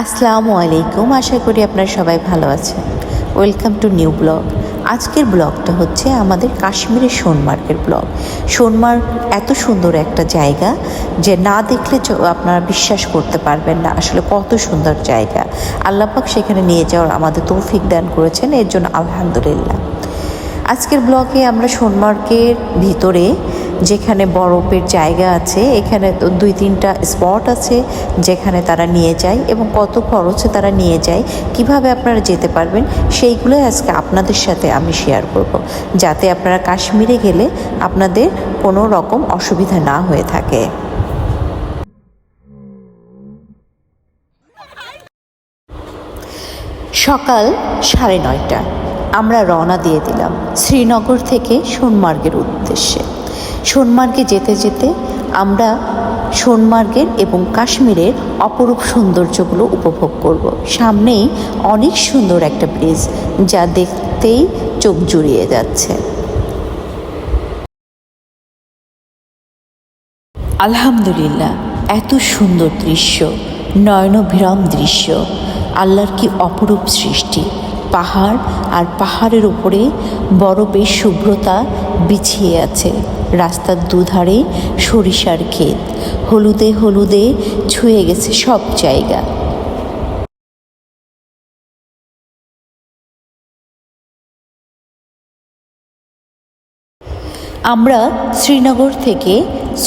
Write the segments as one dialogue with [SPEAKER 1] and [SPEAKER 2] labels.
[SPEAKER 1] আসসালামু আলাইকুম। আশা করি আপনারা সবাই ভালো আছেন। Welcome to new blog. আজকের ব্লগটা হচ্ছে আমাদের কাশ্মীরের সোনমার্গের ব্লগ। সোনমার্গ এত সুন্দর একটা জায়গা যে না দেখলে আপনারা বিশ্বাস করতে পারবেন না আসলে কত সুন্দর জায়গা। আল্লাহ পাক সেখানে নিয়ে যাওয়ার আমাদের তৌফিক দান করেছেন, এর জন্য আলহামদুলিল্লাহ। আজকের ব্লগে আমরা সোনমার্গের ভিতরে যেখানে বরফের জায়গা আছে, এখানে 2-3টা স্পট আছে যেখানে তারা নিয়ে যায় এবং কত খরচে তারা নিয়ে যায়, কিভাবে আপনারা যেতে পারবেন সেইগুলোই আজকে আপনাদের সাথে আমি শেয়ার করব, যাতে আপনারা কাশ্মীরে গেলে আপনাদের কোনো রকম অসুবিধা না হয়ে থাকে। সকাল 9:30 আমরা রওনা দিয়ে দিলাম শ্রীনগর থেকে সোনমার্গের উদ্দেশ্যে। সোনমার্গে যেতে যেতে আমরা সোনমার্গের এবং কাশ্মীরের অপরূপ সৌন্দর্যগুলো উপভোগ করব। সামনেই অনেক সুন্দর একটা ব্রিজ, যা দেখতেই চোখ জুড়িয়ে যাচ্ছে। আলহামদুলিল্লাহ, এত সুন্দর দৃশ্য, নয়নভিরাম দৃশ্য, আল্লাহর কি অপরূপ সৃষ্টি। পাহাড় আর পাহাড়ের উপরে বরফের শুভ্রতা বিছিয়ে আছে। রাস্তার দুধারে সরিষার ক্ষেত, হলুদে হলুদে ছুঁয়ে গেছে সব জায়গা। আমরা শ্রীনগর থেকে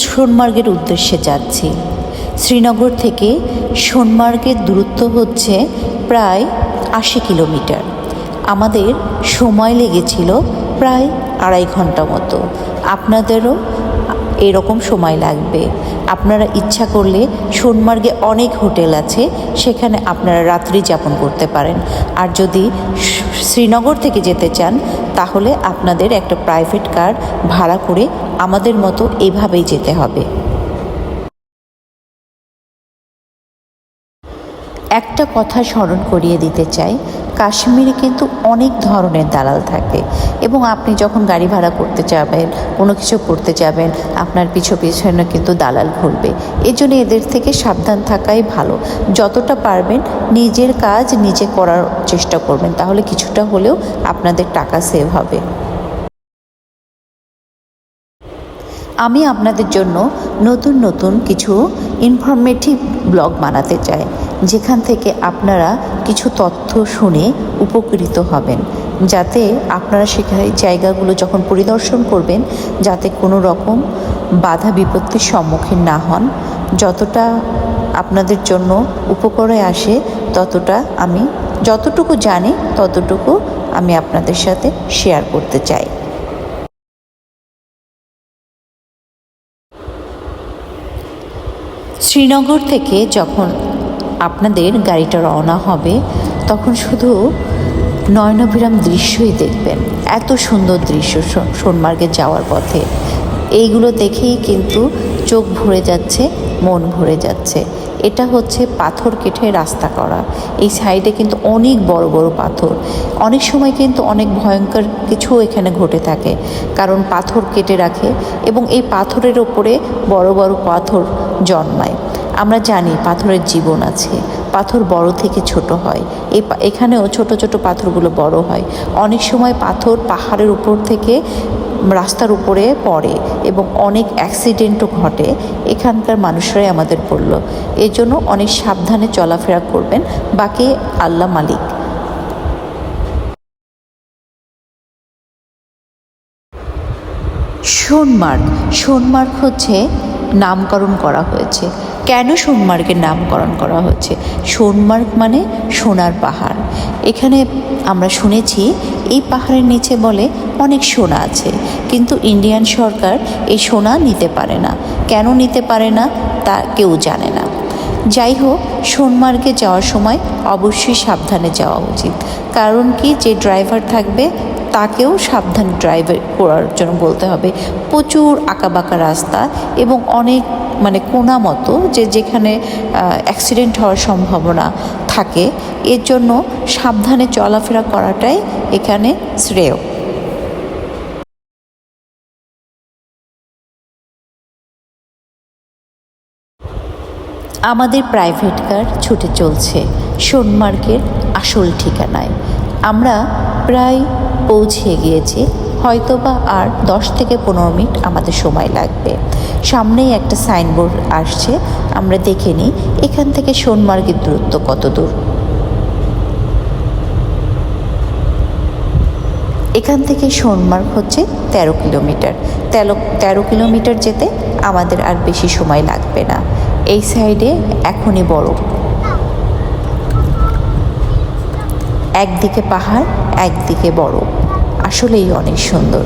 [SPEAKER 1] সোনমার্গের উদ্দেশ্যে যাচ্ছি। শ্রীনগর থেকে সোনমার্গের দূরত্ব হচ্ছে প্রায় 80 কিলোমিটার। আমাদের সময় লেগেছিল প্রায় 2.5 ঘন্টা মতো। আপনাদেরও এরকম সময় লাগবে। আপনারা ইচ্ছা করলে সোনমার্গে অনেক হোটেল আছে, সেখানে আপনারা রাত্রি যাপন করতে পারেন। আর যদি শ্রীনগর থেকে যেতে চান তাহলে আপনাদের একটা প্রাইভেট কার ভাড়া করে আমাদের মতো এইভাবেই যেতে হবে। একটা কথা স্মরণ করিয়ে দিতে চাই, কাশ্মীরে কিন্তু অনেক ধরনের দালাল থাকে এবং আপনি যখন গাড়ি ভাড়া করতে যাবেন, কোনো কিছু করতে যাবেন, আপনার পিছনে কিন্তু দালাল ঘুরবে। এই জন্য এদের থেকে সাবধান থাকাই ভালো। যতটা পারবেন নিজের কাজ নিজে করার চেষ্টা করবেন, তাহলে কিছুটা হলেও আপনাদের টাকা সেভ হবে। আমি আপনাদের জন্য নতুন নতুন কিছু ইনফরমেটিভ ব্লগ বানাতে চাই, যেখান থেকে আপনারা কিছু তথ্য শুনে উপকৃত হবেন, যাতে আপনারা সেখানে জায়গাগুলো যখন পরিদর্শন করবেন যাতে কোনো রকম বাধা বিপত্তির সম্মুখীন না হন। যতটা আপনাদের জন্য উপকারে আসে ততটা আমি যতটুকু জানি ততটুকু আমি আপনাদের সাথে শেয়ার করতে চাই। শ্রীনগর থেকে যখন আপনাদের গাড়িটা রওনা হবে তখন শুধু নয়নবিরাম দৃশ্যই দেখবেন। এত সুন্দর দৃশ্য সোনমার্গে যাওয়ার পথে, এইগুলো দেখেই কিন্তু চোখ ভরে যাচ্ছে, মন ভরে যাচ্ছে। এটা হচ্ছে পাথর কেটে রাস্তা করা। এই সাইডে কিন্তু অনেক বড় বড় পাথর। অনেক সময় কিন্তু অনেক ভয়ঙ্কর কিছু এখানে ঘটে থাকে, কারণ পাথর কেটে রাখে এবং এই পাথরের ওপরে বড় বড় পাথর জন্মায়। আমরা জানি পাথরের জীবন আছে, পাথর বড় থেকে ছোট হয়। এখানেও ছোট ছোট পাথরগুলো বড় হয়। অনেক সময় পাথর পাহাড়ের উপর থেকে রাস্তার উপরে পড়ে এবং অনেক অ্যাক্সিডেন্টও ঘটে। এখানকার মানুষরাই আমাদের বলল, এর জন্য অনেক সাবধানে চলাফেরা করবেন। বাকি আল্লাহ মালিক। সোনমার্গ হচ্ছে নামকরণ করা হয়েছে। কেন সোনমার্গের নামকরণ করা হয়েছে? সোনমার্গ মানে সোনার পাহাড়। এখানে আমরা শুনেছি এই পাহাড়ের নিচে বলে অনেক সোনা আছে, কিন্তু ইন্ডিয়ান সরকার এই সোনা নিতে পারে না। কেন নিতে পারে না তা কেউ জানে না। যাই হোক, সোনমার্গে যাওয়ার সময় অবশ্যই সাবধানে যাওয়া উচিত। কারণ কি, যে ড্রাইভার থাকবে তাকেও সাবধান ড্রাইভ করার জন্য বলতে হবে। প্রচুর আঁকাবাঁকা রাস্তা এবং অনেক কোনা মতো, যেখানে অ্যাক্সিডেন্ট হওয়ার সম্ভাবনা থাকে। এর জন্য সাবধানে চলাফেরা করাটাই এখানে শ্রেয়। আমাদের প্রাইভেট কার ছুটে চলছে। সোনমার্গের আসল ঠিকানায়। আমরা প্রায় পৌঁছে গিয়েছি, হয়তোবা আর 10 থেকে 15 মিনিট আমাদের সময় লাগবে। সামনেই একটা সাইনবোর্ড আসছে, আমরা দেখে নিই এখান থেকে সোনমার্গের দূরত্ব কত দূর। এখান থেকে সোনমার্গ হচ্ছে 13 কিলোমিটার। 13 কিলোমিটার যেতে আমাদের আর বেশি সময় লাগবে না। এই সাইডে এখনই বরফ, একদিকে পাহাড় একদিকে বরফ, আসলেই অনেক সুন্দর।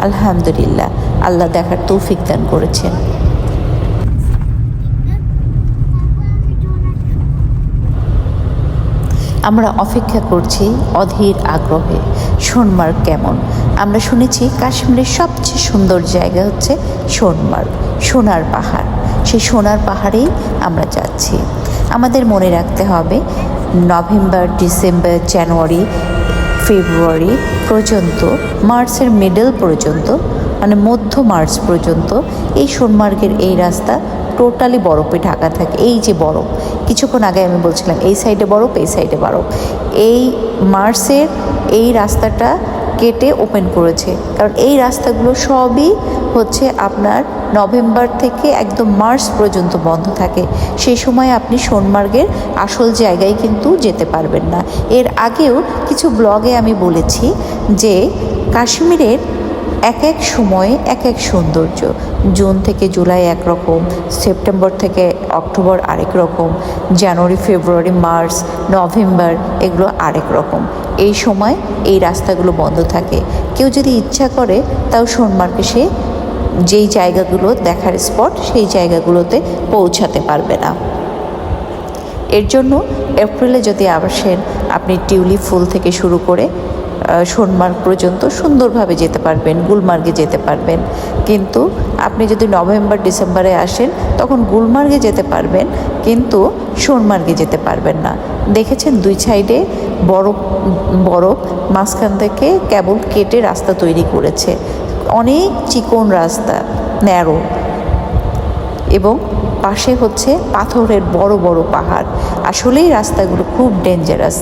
[SPEAKER 1] আলহামদুলিল্লাহ, আল্লাহ দেখার তৌফিক দান করেছেন। আমরা অপেক্ষা করছি অধীর আগ্রহে সোনমার্গ কেমন। আমরা শুনেছি কাশ্মীরের সবচেয়ে সুন্দর জায়গা হচ্ছে সোনমার্গ, সোনার পাহাড়। সেই সোনার পাহাড়েই আমরা যাচ্ছি। আমাদের মনে রাখতে হবে নভেম্বর, ডিসেম্বর, জানুয়ারি, ফেব্রুয়ারি পর্যন্ত, মার্চের মিডল পর্যন্ত, মানে মধ্য মার্চ পর্যন্ত এই সোনমার্গের এই রাস্তা টোটালি বরফে ঢাকা থাকে। এই যে বরফ, কিছুক্ষণ আগে আমি বলছিলাম এই সাইডে বরফ, এই সাইডে বরফ। এই মার্চের এই রাস্তাটা কেটে ওপেন করেছে, কারণ এই রাস্তাগুলো সবই হচ্ছে আপনার নভেম্বর থেকে একদম মার্চ পর্যন্ত বন্ধ থাকে। সেই সময় আপনি সোনমার্গের আসল জায়গায় কিন্তু যেতে পারবেন না। এর আগেও কিছু ব্লগে আমি বলেছি যে কাশ্মীরের এক এক সময়ে এক এক সৌন্দর্য। জুন থেকে জুলাই একরকম, সেপ্টেম্বর থেকে অক্টোবর আরেক রকম, জানুয়ারি, ফেব্রুয়ারি, মার্চ, নভেম্বর এগুলো আরেক রকম। এই সময় এই রাস্তাগুলো বন্ধ থাকে। কেউ যদি ইচ্ছা করে তাও সোনমার্গে সে যেই জায়গাগুলো দেখার স্পট সেই জায়গাগুলোতে পৌঁছাতে পারবে না। এর জন্য এপ্রিলে যদি আসেন, আপনি টিউলিপ ফুল থেকে শুরু করে সোনমার্গ পর্যন্ত সুন্দরভাবে যেতে পারবেন, গুলমার্গে যেতে পারবেন। কিন্তু আপনি যদি নভেম্বর, ডিসেম্বরে আসেন তখন গুলমার্গে যেতে পারবেন, কিন্তু সোনমার্গে যেতে পারবেন না। দেখেছেন দুই সাইডে বরফ, মাঝখান থেকে কেবল কেটে রাস্তা তৈরি করেছে। অনেক চিকন রাস্তা, ন্যারো, এবং পাশে হচ্ছে পাথরের বড় বড় পাহাড়। আসলেই রাস্তাগুলো খুব ডেঞ্জারাস।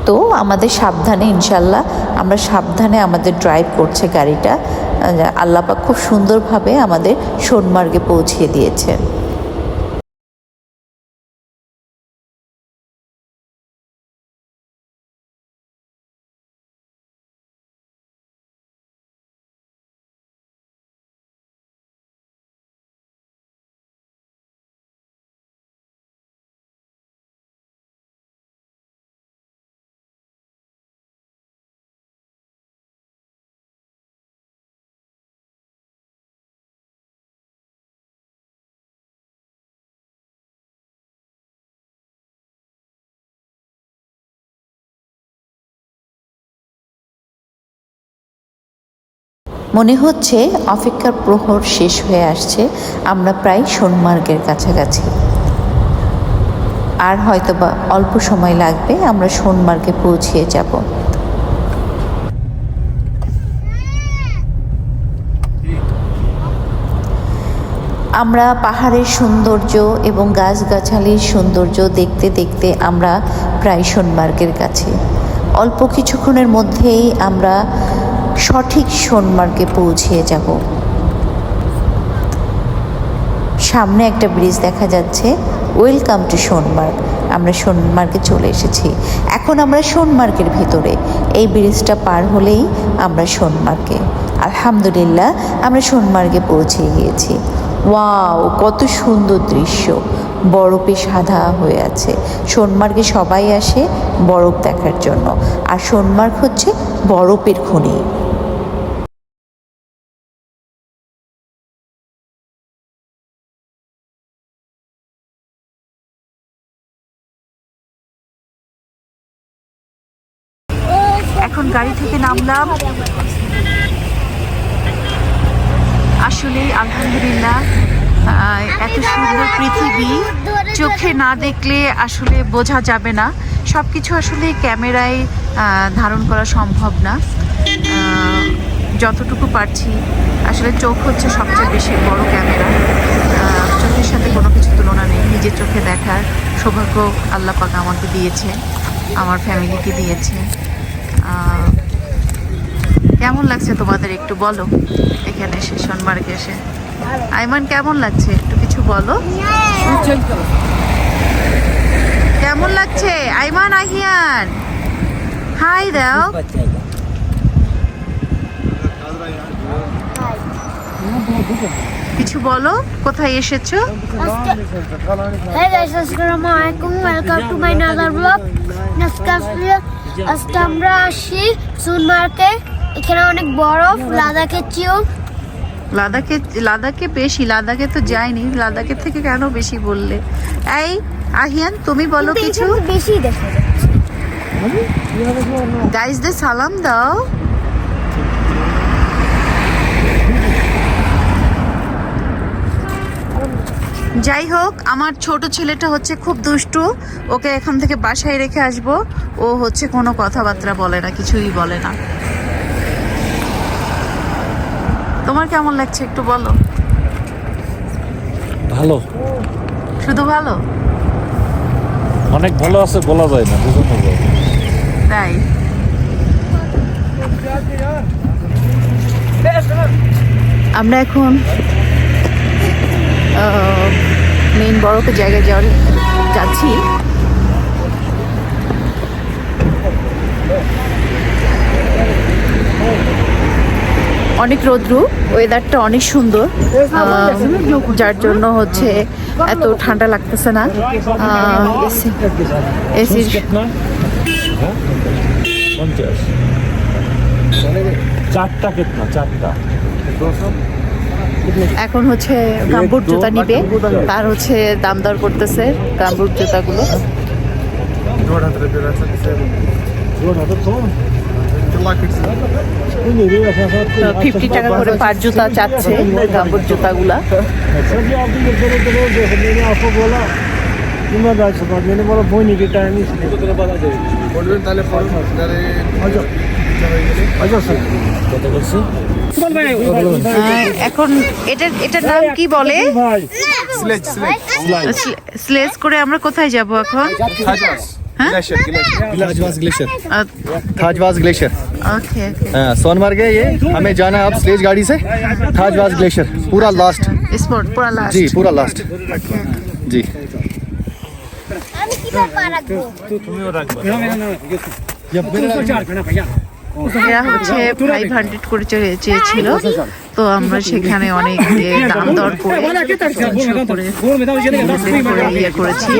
[SPEAKER 1] তো আমাদের সাবধানে, ইনশাল্লাহ আমরা সাবধানে আমাদের ড্রাইভ করছে গাড়িটা। আল্লাহ পাক খুব সুন্দরভাবে আমাদের সোনমার্গে পৌঁছিয়ে দিয়েছেন। মনে হচ্ছে অপেক্ষার প্রহর শেষ হয়ে আসছে, আমরা প্রায় সোনমার্গের কাছাকাছি। আর হয়তোবা অল্প সময় লাগবে, আমরা সোনমার্গে পৌঁছিয়ে যাব। আমরা পাহাড়ের সৌন্দর্য এবং গাছগাছালির সৌন্দর্য দেখতে দেখতে আমরা প্রায় সোনমার্গের কাছে। অল্প কিছুক্ষণের মধ্যেই আমরা সঠিক সোনমার্গে পৌঁছিয়ে যাব। সামনে একটা ব্রিজ দেখা যাচ্ছে, ওয়েলকাম টু সোনমার্গ। আমরা সোনমার্গে চলে এসেছি। এখন আমরা সোনমার্গের ভিতরে, এই ব্রিজটা পার হলেই আমরা সোনমার্গে। আলহামদুলিল্লাহ, আমরা সোনমার্গে পৌঁছে গিয়েছি। ওয়াও, কত সুন্দর দৃশ্য! বরফে সাদা হয়ে আছে। সোনমার্গে সবাই আসে বরফ দেখার জন্য, আর সোনমার্গ হচ্ছে বরফের খনি। এখন গাড়ি থেকে নামলাম। আসলে আলহামদুলিল্লাহ, এত সুন্দর পৃথিবী চোখে না দেখলে আসলে বোঝা যাবে না। সব কিছু আসলে ক্যামেরায় ধারণ করা সম্ভব না। যতটুকু পারছি, আসলে চোখ হচ্ছে সবচেয়ে বেশি বড় ক্যামেরা। চোখের এর সাথে কোনো কিছু তুলনা নেই। নিজের চোখে দেখার সৌভাগ্য আল্লাহ পাক আমাকে দিয়েছে, আমার ফ্যামিলিকে দিয়েছে। কেমন লাগছে তোমাদের একটু বলো, এখানে এসে সোনমার্গে এসে? আইমান কেমন লাগছে একটু কিছু বলো। কেমন লাগছে আইমান? আহিয়ান হাই দাও, কিছু বলো, কোথায় এসেছো?
[SPEAKER 2] Hey guys, আসসালামু আলাইকুম, welcome to my another blog. আজকে আমরা আসি সোনমার্গে। এখানে অনেক বরফ, লাদাখের চেয়েও।
[SPEAKER 1] লাদাখে বেশি, লাদাখে তো যাইনি, লাদাখের থেকে কেন বেশি বললে? এই আহিয়ান তুমি বলো কিছু।
[SPEAKER 2] বেশি দেখা যাচ্ছে।
[SPEAKER 1] গাইসদের সালাম দাও। যাই হোক, আমার ছোট ছেলেটা হচ্ছে খুব দুষ্টু, ওকে এখান থেকে বাসায় রেখে আসবো। ও হচ্ছে কোনো কথাবার্তা বলে না, কিছুই বলে না। তোমার কেমন লাগছে একটু বলো।
[SPEAKER 3] ভালো,
[SPEAKER 1] শুধু ভালো?
[SPEAKER 3] অনেক ভালো আছে, বলা যায় না, বোঝানো যায় না।
[SPEAKER 1] তাই আমরা এখন মেইন বরফের জায়গায় যাচ্ছি। অনেক রৌদ্রু, ওয়েদারটা অনেক সুন্দর, যার জন্য হচ্ছে এত ঠান্ডা লাগতেছে না। এসির
[SPEAKER 3] চারটা কেতনা, চারটা
[SPEAKER 1] এখন হচ্ছে গাম্বুট জুতা নিবে, তার হচ্ছে দাম দর করতেছে গাম্বুট জুতাগুলো। 50 টাকা করে পার জুতা চাচ্ছে গাম্বুট জুতাগুলা। এখন এটার নাম কি বলে? স্লেজ করে আমরা কোথায় যাব এখন?
[SPEAKER 4] थाजवास ग्लेशियर।
[SPEAKER 1] ओके
[SPEAKER 4] सोनमर्ग है ये, हमें जाना है अब स्लेज गाड़ी से थाजवास ग्लेशियर, पूरा लास्ट।
[SPEAKER 1] स्पॉट पूरा लास्ट?
[SPEAKER 4] जी पूरा लास्ट जी।
[SPEAKER 2] আমি কি ব্যাপার রাখবো?
[SPEAKER 1] এরা হচ্ছে 500 করে চেয়েছিল, তো আমরা সেখানে অনেক দাম দর করে 300 করে ইয়ে করেছি।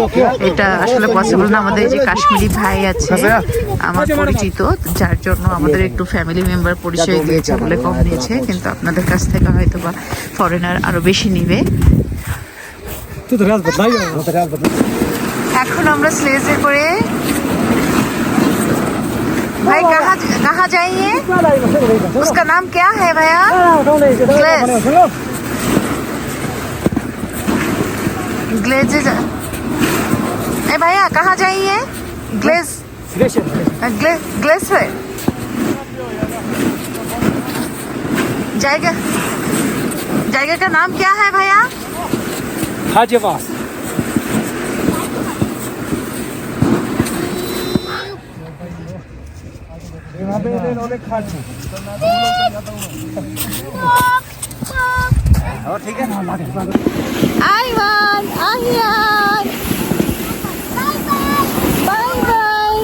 [SPEAKER 1] এটা আসলে পসিবল না, আমাদের যে কাশ্মীরি ভাই আছে আমার পরিচিত, যার জন্য আমাদের একটু ফ্যামিলি মেম্বার পরিচয় দিয়েছে বলে কম নিয়েছে, কিন্তু আপনাদের কাছ থেকে হয়তো বা ফরেনার আরো বেশি নিবে। এখন আমরা স্লেজে করে भाई कहाँ जाएंगे? उसका नाम क्या है भैया? ग्लेज। ए भैया कहाँ जाएंगे? ग्लेशियर जाएगा का नाम क्या है भैया?
[SPEAKER 3] थाजवास।
[SPEAKER 1] आइवान আহিয়ান বাই বাই।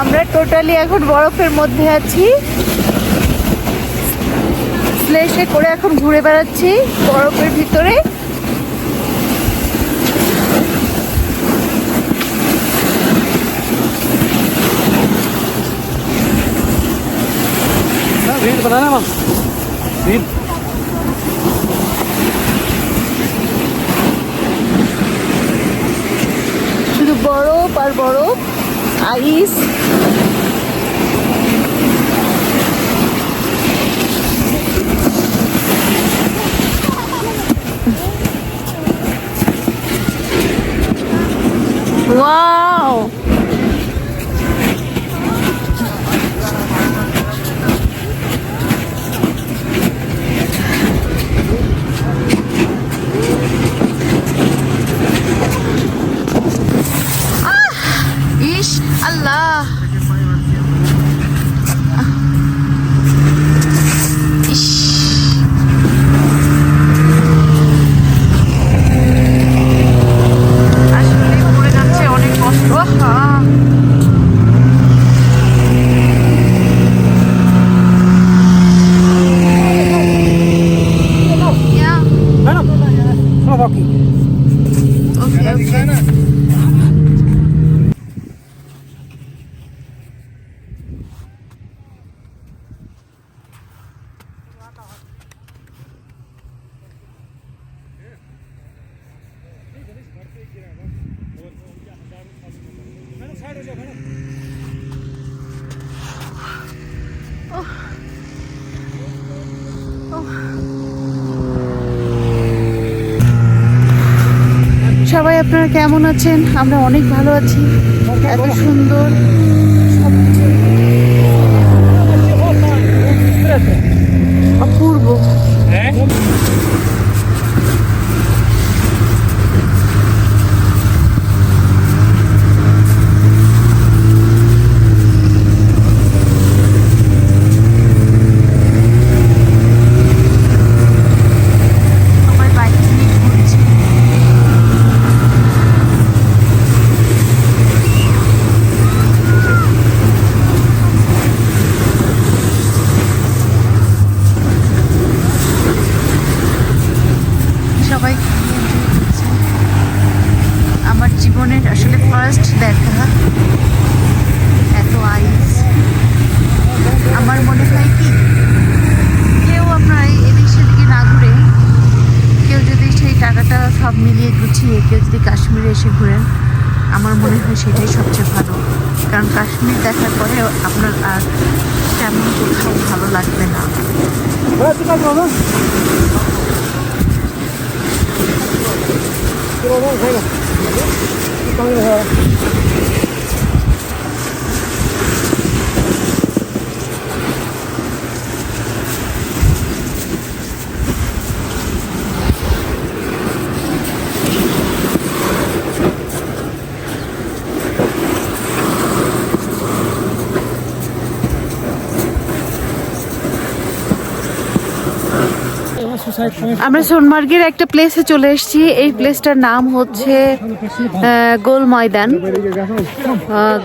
[SPEAKER 1] আমরা টোটালি এখন বরফের মধ্যে আছি, স্লেজে করে এখন ঘুরে বেড়াচ্ছি বরফের ভিতরে।
[SPEAKER 3] बनाना मैम रील।
[SPEAKER 1] শুধু বরফ আর বরফ, আইস। ওয়াও আপনারা কেমন আছেন? আমরা অনেক ভালো আছি। এত সুন্দর অপূর্ব। সবাই বাইক নিয়ে ঘুরছে। সবাই আমার জীবনের আসলে ফার্স্ট দেখা এত আইস। আমার মনে হয় কি কেউ আপনারা এদিক সেদিকে না ঘুরে কেউ যদি সেই টাকাটা সব মিলিয়ে গুছিয়ে কেউ যদি কাশ্মীরে এসে ঘুরেন আমার মনে হয় সেটাই সবচেয়ে ভালো। কারণ কাশ্মীর দেখার পরে আপনার আর তেমন কোথাও ভালো লাগবে না। আমরা সোনমার্গের একটা প্লেসে চলে এসেছি। এই প্লেসটার নাম হচ্ছে গোল ময়দান।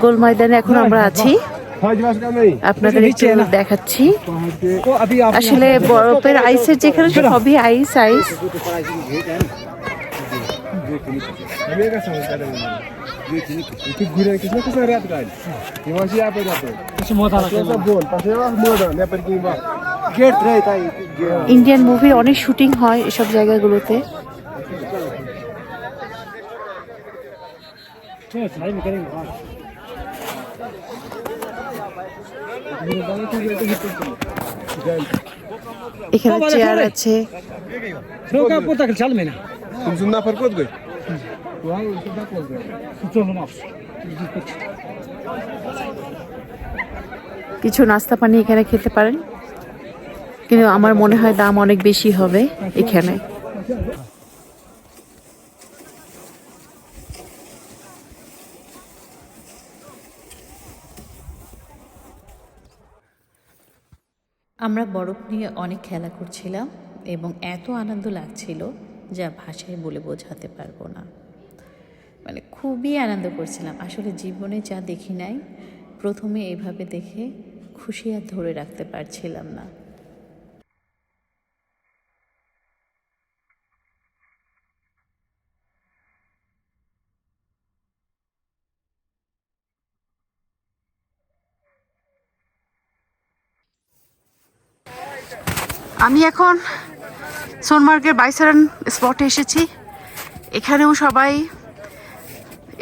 [SPEAKER 1] গোল ময়দানে এখন আমরা আছি, আপনাদের একটু দেখাচ্ছি। আসলে বরফের আইসের যেখানে সবই আইস আইস। ইন্ডিয়ান মুভির অনেক শুটিং হয় এসব জায়গাগুলোতে। এখানে চেয়ার আছে। কিছু নাস্তা পানি এখানে খেতে পারেন, কিন্তু আমার মনে হয় দাম অনেক বেশি হবে এখানে।
[SPEAKER 5] আমরা বরফ নিয়ে অনেক খেলা করছিলাম এবং এত আনন্দ লাগছিল যা ভাষায় বলে বোঝাতে পারবো না। মানে খুবই আনন্দ করছিলাম। আসলে জীবনে যা দেখি নাই, প্রথমে এইভাবে দেখে খুশি আর ধরে রাখতে পারছিলাম না।
[SPEAKER 1] আমি এখন সোনমার্গের বাইসারান স্পটে এসেছি। এখানেও সবাই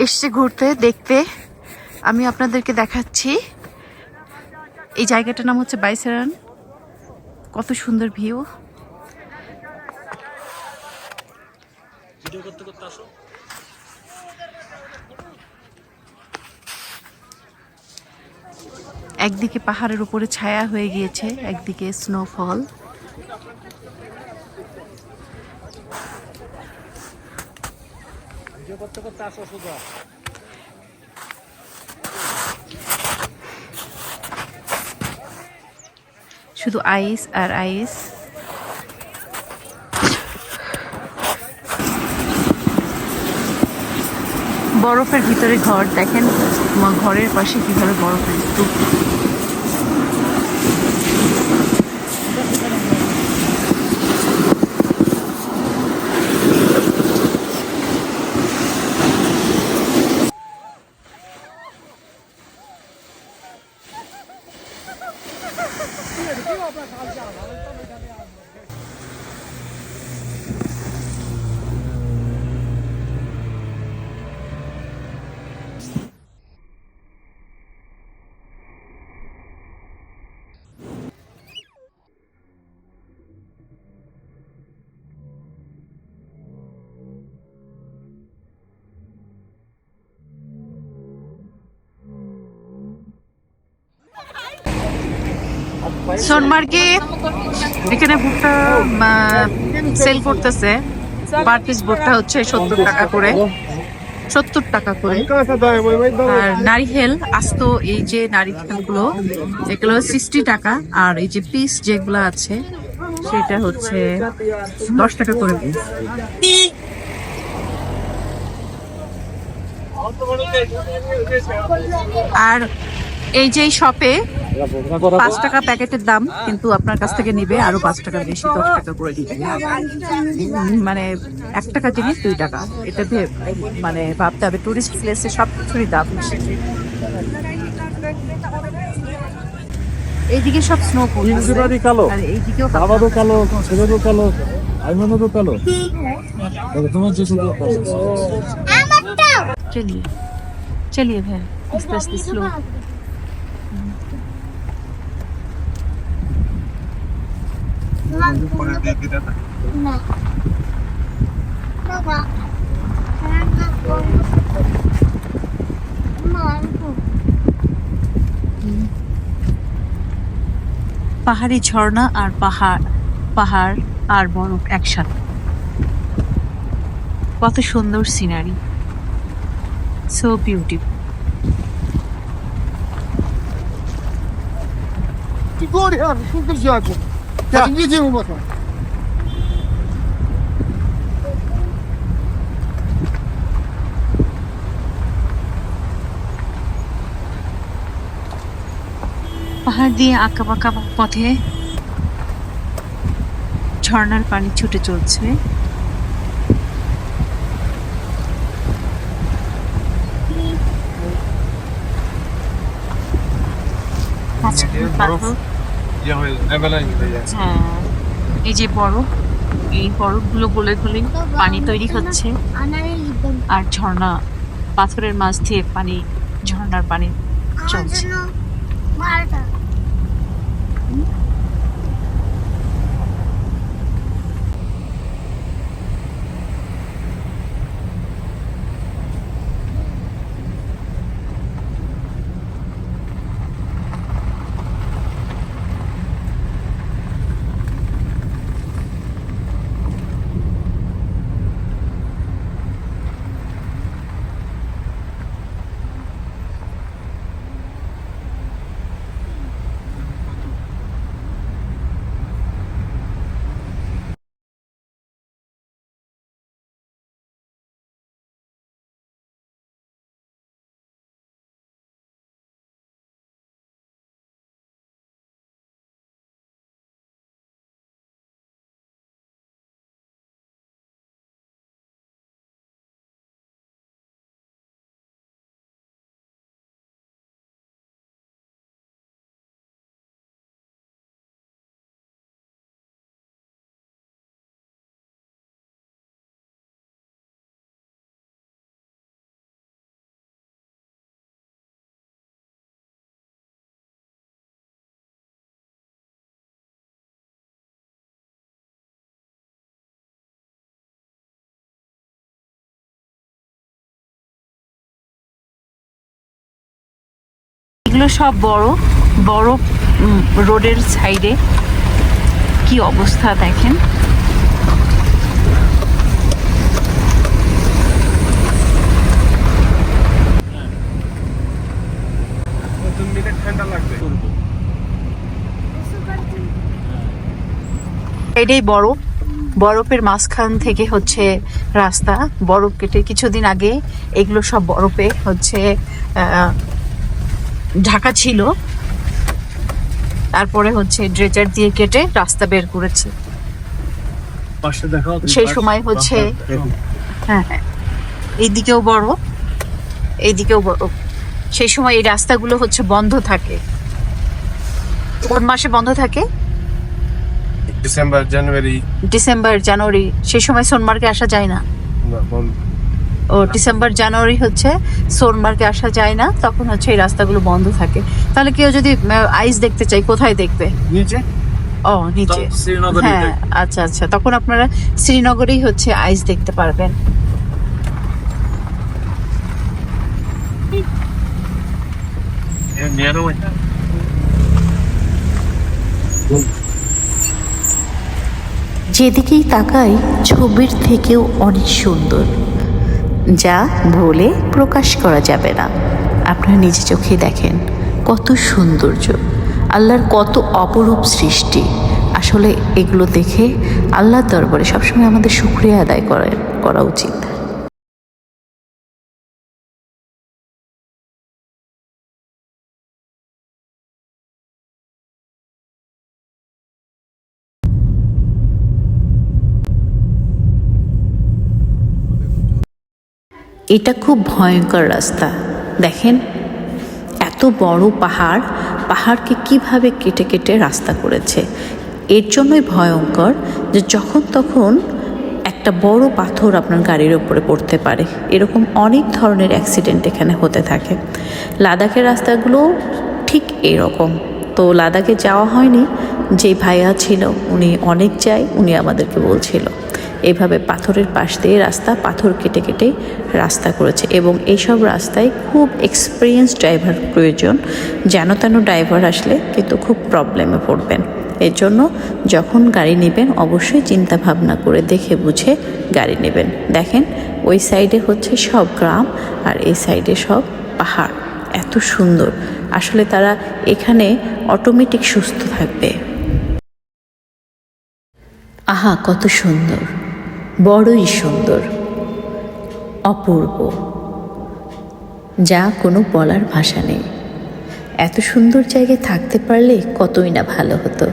[SPEAKER 1] এসছে ঘুরতে দেখতে। আমি আপনাদেরকে দেখাচ্ছি। এই জায়গাটার নাম হচ্ছে বাইসারান। কত সুন্দর ভিউ। একদিকে পাহাড়ের উপরে ছায়া হয়ে গিয়েছে, একদিকে স্নোফল। শুধু আইস আর আইস। বরফের ভিতরে ঘর দেখেন, ঘরের পাশে কিভাবে বরফের স্তূপ।
[SPEAKER 5] সোনমার্গে এখানে ভুট্টা সেল করতেছে, পার পিস ভুট্টা হচ্ছে 70 টাকা করে, 70 টাকা করে। আর নারিকেল আস্ত, এই যে নারিকেলগুলো এগুলো 60 টাকা, আর এই যে পিস যেগুলো আছে সেটা হচ্ছে 10 টাকা করে পিস। আর এই যে শপে 5 টাকা প্যাকেটের দাম, কিন্তু আপনার কাছ থেকে নিবে আরো 5 টাকা বেশি, 10 টাকা করে দিবে। মানে 1 টাকা জিনিস 2 টাকা, এটা মানে ভাবতে হবে। টুরিস্ট প্লেসে সব কিছুরই দাম বেশি। এইদিকে সব স্নো
[SPEAKER 3] ইঞ্জিনিয়ারি কালো,
[SPEAKER 5] আর এইদিকেও
[SPEAKER 3] বাবারও কালো, ছেলেরও কালো, আইমানেরও কালো। তোমার যে
[SPEAKER 5] चलिए चलिए भाई, आस्ते आस्ते स्लो। পাহাড়ি ঝর্ণা আর পাহাড় আর বরফ একসাথে, কত সুন্দর সিনারি, সো বিউটিফুল। পাহাড় দিয়ে আঁকা বাঁকা পথে ঝর্ণার পানি ছুটে চলছে। এই যে বরফ, এই বরফগুলো গলে গলে পানি তৈরি হচ্ছে, আর ঝর্ণা পাথরের মাঝ দিয়ে পানি, ঝর্ণার পানি চলছে। এগুলো সব বড় রোডের সাইডে, কি অবস্থা দেখেন। এটাই বরফের মাঝখান থেকে হচ্ছে রাস্তা, বরফ কেটে কিছুদিন আগে এগুলো সব বরফে হচ্ছে ঢাকা ছিল, তারপরে হচ্ছে ড্রেজার দিয়ে কেটে রাস্তা বের করেছে। সেই সময় হচ্ছে হ্যাঁ, এইদিকেও বরফ, এইদিকেও বরফ। সেই সময় এই রাস্তাগুলো হচ্ছে বন্ধ থাকে। কোন মাসে বন্ধ থাকে? December January. সেই সময় সোনমার্গে আসা যায় না। ও ডিসেম্বর জানুয়ারি হচ্ছে সোনমার্গে আসা যায় না, তখন হচ্ছে এই রাস্তাগুলো বন্ধ থাকে। তাহলে কেউ যদি আইস দেখতে চাই কোথায় দেখবে? নিচে। ও নিচে, হ্যাঁ আচ্ছা আচ্ছা, তখন আপনারা শ্রীনগরেই হচ্ছে আইস দেখতে পারবেন।
[SPEAKER 1] যেদিকেই তাকাই ছবির থেকেও অনেক সুন্দর, যা বলে প্রকাশ করা যাবে না। আপনারা নিজে চোখে দেখেন কত সৌন্দর্য, আল্লাহর কত অপরূপ সৃষ্টি। আসলে এগুলো দেখে আল্লাহর দরবারে সবসময় আমাদের শুকরিয়া আদায় করা উচিত। এটা খুব ভয়ঙ্কর রাস্তা। দেখেন এত বড় পাহাড়কে কিভাবে কেটে কেটে রাস্তা করেছে। এর জন্যই ভয়ঙ্কর যে যখন তখন একটা বড় পাথর আপনার গাড়ির ওপরে পড়তে পারে। এরকম অনেক ধরনের অ্যাক্সিডেন্ট এখানে হতে থাকে। লাদাখের রাস্তাগুলো ঠিক এরকম। তো লাদাখে যাওয়া হয়নি, যে ভাইয়া ছিল উনি অনেক যায়, উনি আমাদেরকে বলছিল এভাবে পাথরের পাশ দিয়ে পাথর কেটে কেটে রাস্তা করেছে। এবং এইসব রাস্তায় খুব এক্সপিরিয়েন্স ড্রাইভার প্রয়োজন। যেন তেন ড্রাইভার আসলে কিন্তু খুব প্রবলেমে পড়বেন। এর জন্য যখন গাড়ি নেবেন অবশ্যই চিন্তা ভাবনা করে দেখে বুঝে গাড়ি নেবেন। দেখেন ওই সাইডে হচ্ছে সব গ্রাম আর এই সাইডে সব পাহাড়। এত সুন্দর, আসলে তারা এখানে অটোমেটিক সুস্থ থাকবে। আহা কত সুন্দর, বড়ই সুন্দর, অপূর্ব, যা কোনো বলার ভাষা নেই। এত সুন্দর জায়গায় থাকতে পারলে কতই না ভালো হতো।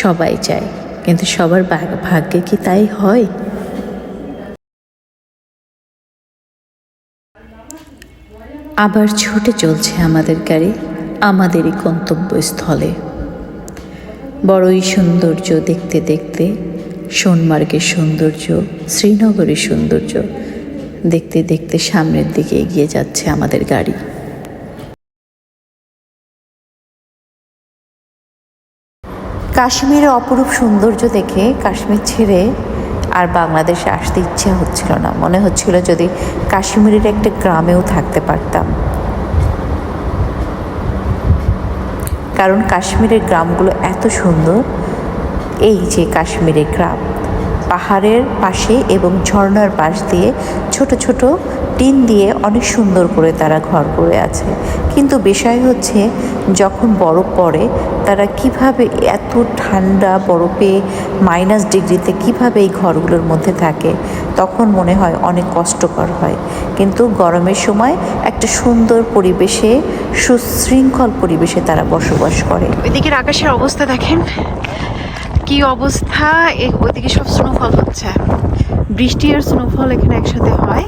[SPEAKER 1] সবাই চায়, কিন্তু সবার ভাগ্যে কি তাই হয়? আবার ছুটে চলছে আমাদের গাড়ি আমাদেরই গন্তব্যস্থলে। বড়ই সৌন্দর্য দেখতে দেখতে, সোনমার্গের সৌন্দর্য, শ্রীনগরের সৌন্দর্য দেখতে দেখতে সামনের দিকে এগিয়ে যাচ্ছে আমাদের গাড়ি। কাশ্মীরের অপরূপ সৌন্দর্য দেখে কাশ্মীর ছেড়ে আর বাংলাদেশে আসতে ইচ্ছা হচ্ছিল না। মনে হচ্ছিল যদি কাশ্মীরের একটা গ্রামেও থাকতে পারতাম, কারণ কাশ্মীরের গ্রামগুলো এত সুন্দর। এই যে কাশ্মীরের গ্রাম, পাহাড়ের পাশে এবং ঝর্ণার পাশ দিয়ে ছোট ছোট টিন দিয়ে অনেক সুন্দর করে তারা ঘর করে আছে। কিন্তু বিষয় হচ্ছে যখন বরফ পড়ে তারা কিভাবে এত ঠান্ডা বরফে -ডিগ্রিতে কিভাবে এই ঘরগুলোর মধ্যে থাকে, তখন মনে হয় অনেক কষ্টকর হয়। কিন্তু গরমের সময় একটা সুন্দর পরিবেশে, সুশৃঙ্খল পরিবেশে তারা বসবাস করে।
[SPEAKER 6] ওইদিকের আকাশের অবস্থা দেখেন কি অবস্থা। ওইদিকে সব স্নোফল হচ্ছে, বৃষ্টি আর স্নোফল এখানে একসাথে হয়।